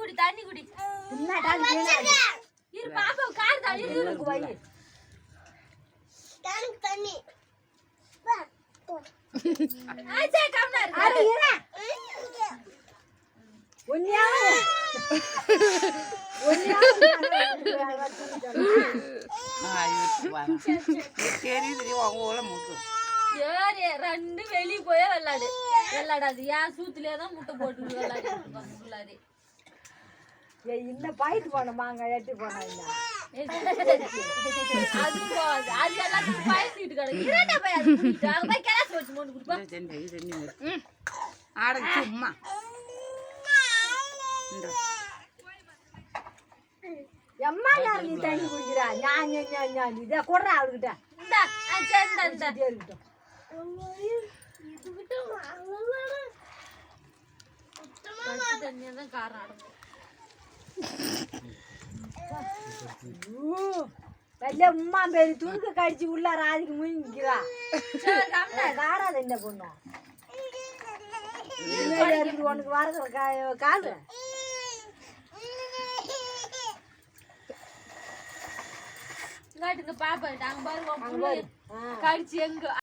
குடி தண்ணி குடி இரு பாப்பா கார் தண்ணி இருக்கு வை தண்ணி ஆச்சே கம்னார் அட இரு ஒன்னியா ஏறி ரெண்டு வெளியே போய் விளையாடாது ஏன் சூத்துலதான் முட்டை போட்டு விளையாடி இந்த பாயிட்டு போன மாங்காய் எட்டி போனா அது போகாது அது எல்லாத்தையும் பாயசிட்டு கிடக்கு சும்மா எம்மா நீ தண்ணி குடிக்கிறா ஞான் இதை கொடுறா அவளுக்கிட்ட தண்ணியா தான் காரம் அடங்கும் உமா பேரு துணுக்கு கடிச்சு உள்ள ராதிக்கு முங்கிக்கிறா காராது என்ன பொண்ணும் உனக்கு வர காது பாப்பா நாங்க பாருங்க கடிச்சு எங்க